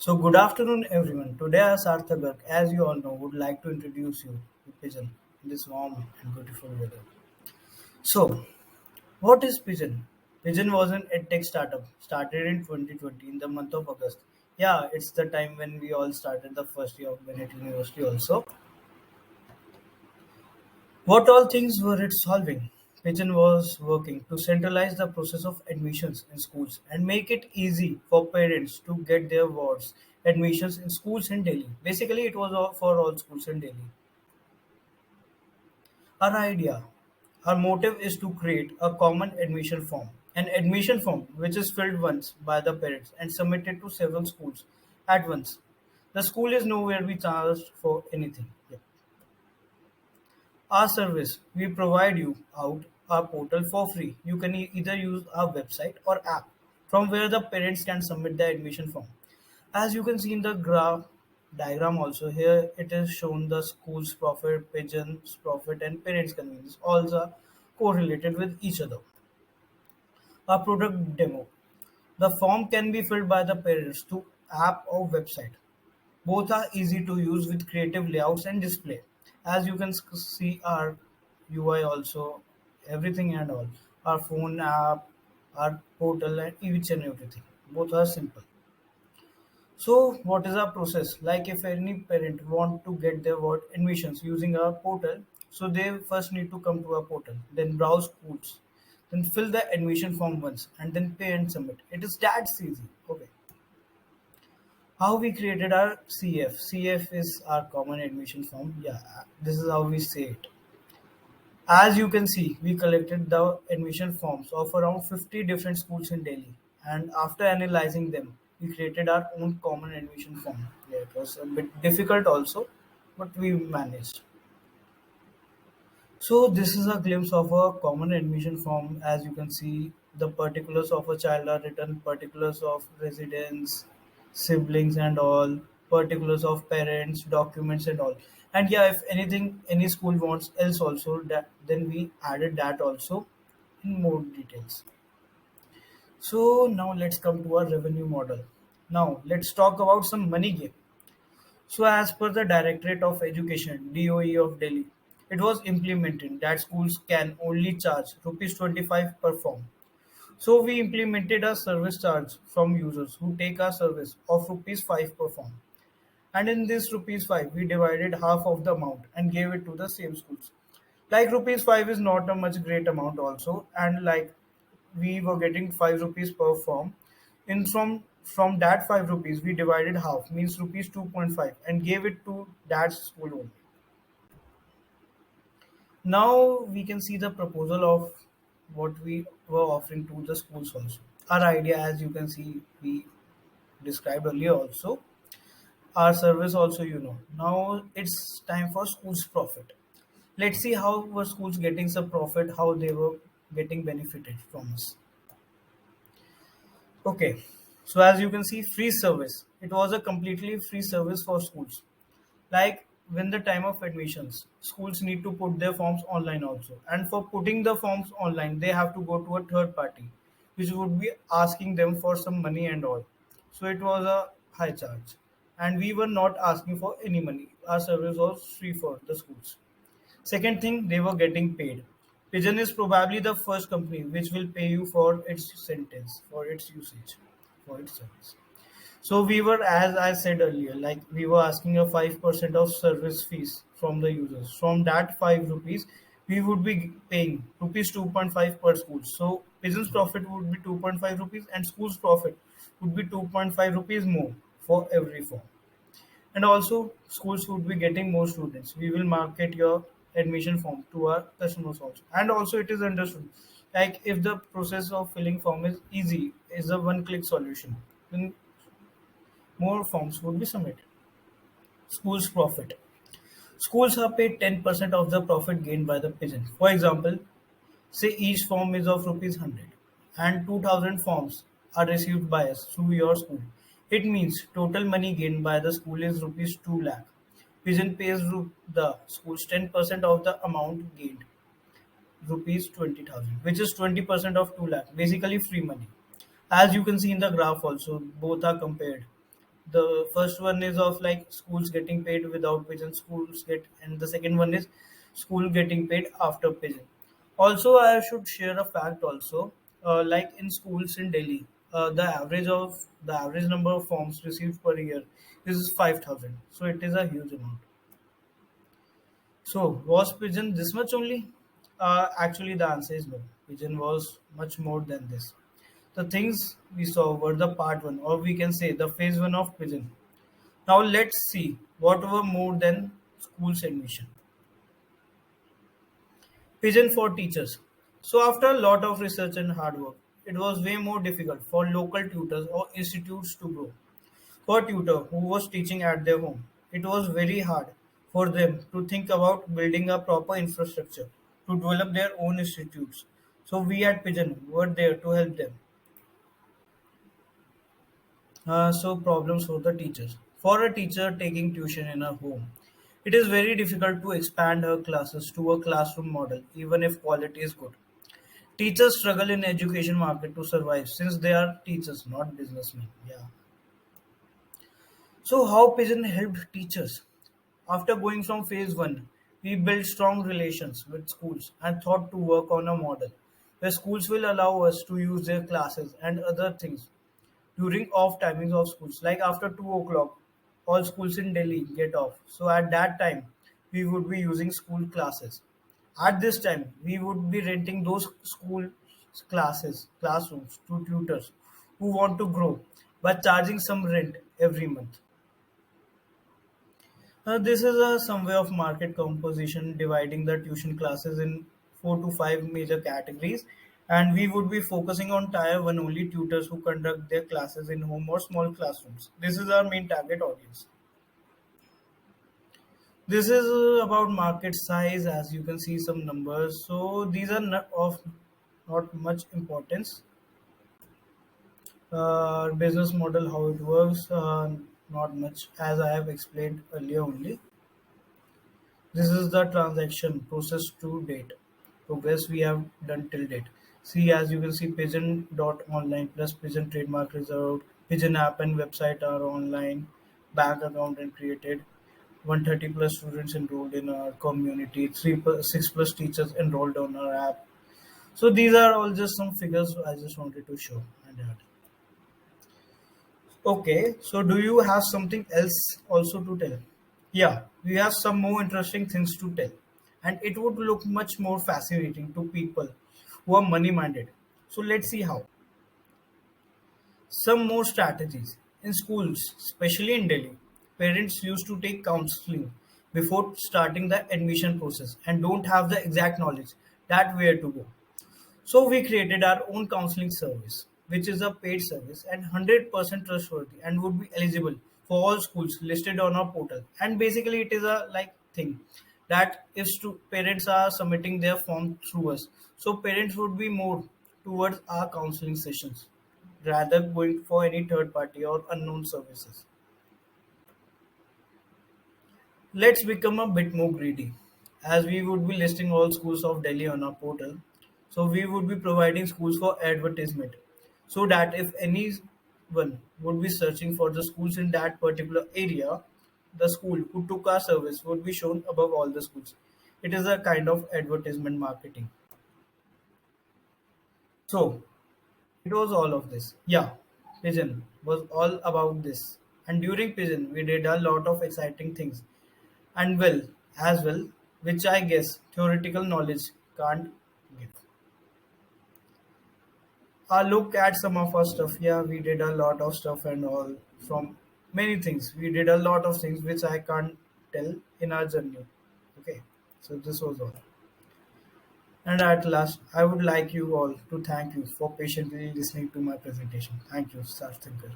So good afternoon everyone. Today as Sarthagak, as you all know, would like to introduce you to Pigeon in this warm and beautiful weather. So, what is Pigeon? Pigeon was an edtech startup started in 2020 in the month of August. Yeah, it's the time when we all started the first year of Bennett University also. What all things were it solving? Pigeon was working to centralize the process of admissions in schools and make it easy for parents to get their wards admissions in schools in Delhi. Basically, it was all for all schools in Delhi. Our idea, our motive is to create a common admission form, an admission form which is filled once by the parents and submitted to several schools at once. The school is nowhere be charged for anything. Yeah. Our service, we provide you out our portal for free. You can either use our website or app from where the parents can submit the admission form. As you can see in the graph diagram also here it is shown the school's profit, pigeon's profit and parents convenience all are correlated with each other. A product demo. The form can be filled by the parents through app or website. Both are easy to use with creative layouts and display. As you can see our UI also, everything and all. Our phone app, our portal and each and everything. Both are simple. So what is our process? Like if any parent want to get their word admissions using our portal, so they first need to come to our portal, then browse schools, then fill the admission form once, and then pay and submit. It is that easy. Okay. How we created our CF. CF is our common admission form. Yeah, this is how we say it. As you can see, we collected the admission forms of around 50 different schools in Delhi, and after analyzing them, we created our own common admission form. Yeah, it was a bit difficult also, but we managed. So this is a glimpse of a common admission form. As you can see, the particulars of a child are written, particulars of residence, siblings and all, particulars of parents, documents and all. And yeah, if anything, any school wants else also, that then we added that also in more details. So now let's come to our revenue model. Now let's talk about some money game. So, as per the Directorate of Education (DOE) of Delhi, it was implemented that schools can only charge rupees 25 per form. So, we implemented a service charge from users who take our service of rupees 5 per form. And in this rupees 5, we divided half of the amount and gave it to the same schools. Like rupees 5 is not a much great amount also, and like we were getting 5 rupees per form. In from that 5 rupees, we divided half, means rupees 2.5, and gave it to that school only. Now we can see the proposal of what we were offering to the schools also. Our idea, as you can see, we described earlier also. Our service also, Now it's time for schools profit. Let's see how were schools getting some profit, how they were getting benefited from us. Okay, so as you can see, free service. It was a completely free service for schools. Like when the time of admissions, schools need to put their forms online also. And for putting the forms online, they have to go to a third party, which would be asking them for some money and all. So it was a high charge. And we were not asking for any money. Our service was free for the schools. Second thing, they were getting paid. Pigeon is probably the first company which will pay you for its sentence, for its usage, for its service. So we were, as I said earlier, like we were asking a 5% of service fees from the users. From that 5 rupees, we would be paying rupees 2.5 per school. So Pigeon's profit would be 2.5 rupees and school's profit would be 2.5 rupees more for every form. And also, schools would be getting more students. We will market your admission form to our customers also. And also, it is understood. Like if the process of filling form is easy, is a one-click solution, then more forms would be submitted. Schools profit. Schools are paid 10% of the profit gained by the pigeon. For example, say each form is of rupees 100 and 2000 forms are received by us through your school. It means total money gained by the school is rupees 2 lakh. Pigeon pays the schools 10% of the amount gained, rupees 20,000, which is 20% of 2 lakh, basically free money. As you can see in the graph also, both are compared. The first one is of like schools getting paid without pigeon schools get, and the second one is school getting paid after pigeon. Also, I should share a fact also. Like in schools in Delhi, the average number of forms received per year is 5,000. So it is a huge amount. So, was Pigeon this much only? Actually, the answer is no. Pigeon was much more than this. The things we saw were the part one, or we can say the phase one of Pigeon. Now, let's see what were more than school's admission. Pigeon for teachers. So, after a lot of research and hard work, it was way more difficult for local tutors or institutes to grow. For a tutor who was teaching at their home, it was very hard for them to think about building a proper infrastructure to develop their own institutes. So we at Pigeon were there to help them. So problems for the teachers. For a teacher taking tuition in her home, it is very difficult to expand her classes to a classroom model, even if quality is good. Teachers struggle in education market to survive since they are teachers, not businessmen. Yeah. So, how Pigeon helped teachers? After going from phase one, we built strong relations with schools and thought to work on a model where schools will allow us to use their classes and other things during off timings of schools. Like after 2 o'clock, all schools in Delhi get off. So, at that time, we would be using school classes. At this time, we would be renting those school classrooms to tutors who want to grow by charging some rent every month. This is some way of market composition, dividing the tuition classes in 4 to 5 major categories, and we would be focusing on tier one only tutors who conduct their classes in home or small classrooms. This is our main target audience. This is about market size, as you can see some numbers. So these are not of not much importance. Business model, how it works, not much, as I have explained earlier only. This is the transaction process to date. Progress we have done till date. See, as you can see, Pigeon dot online plus Pigeon trademark reserved, Pigeon app and website are online, bank account and created, 130 plus students enrolled in our community, 6 plus teachers enrolled on our app. So these are all just some figures I just wanted to show and add. Okay, so do you have something else also to tell? Yeah, we have some more interesting things to tell, and it would look much more fascinating to people who are money minded. So let's see how. Some more strategies. In schools, especially in Delhi, parents used to take counseling before starting the admission process and don't have the exact knowledge that where to go. So we created our own counseling service, which is a paid service and 100% trustworthy and would be eligible for all schools listed on our portal. And basically, it is a like thing that if parents are submitting their form through us, so parents would be more towards our counseling sessions rather going for any third party or unknown services. Let's become a bit more greedy, as we would be listing all schools of Delhi on our portal. So we would be providing schools for advertisement, so that if anyone would be searching for the schools in that particular area, the school who took our service would be shown above all the schools. It is a kind of advertisement marketing. So it was all of this. Yeah, Pigeon was all about this. And during Pigeon, we did a lot of exciting things and well as well, which I guess theoretical knowledge can't give. Look at some of our stuff. Yeah, we did a lot of stuff and all from many things. We did a lot of things which I can't tell in our journey. Okay, so this was all. And at last, I would like you all to thank you for patiently listening to my presentation. Thank you, Sarthinkar.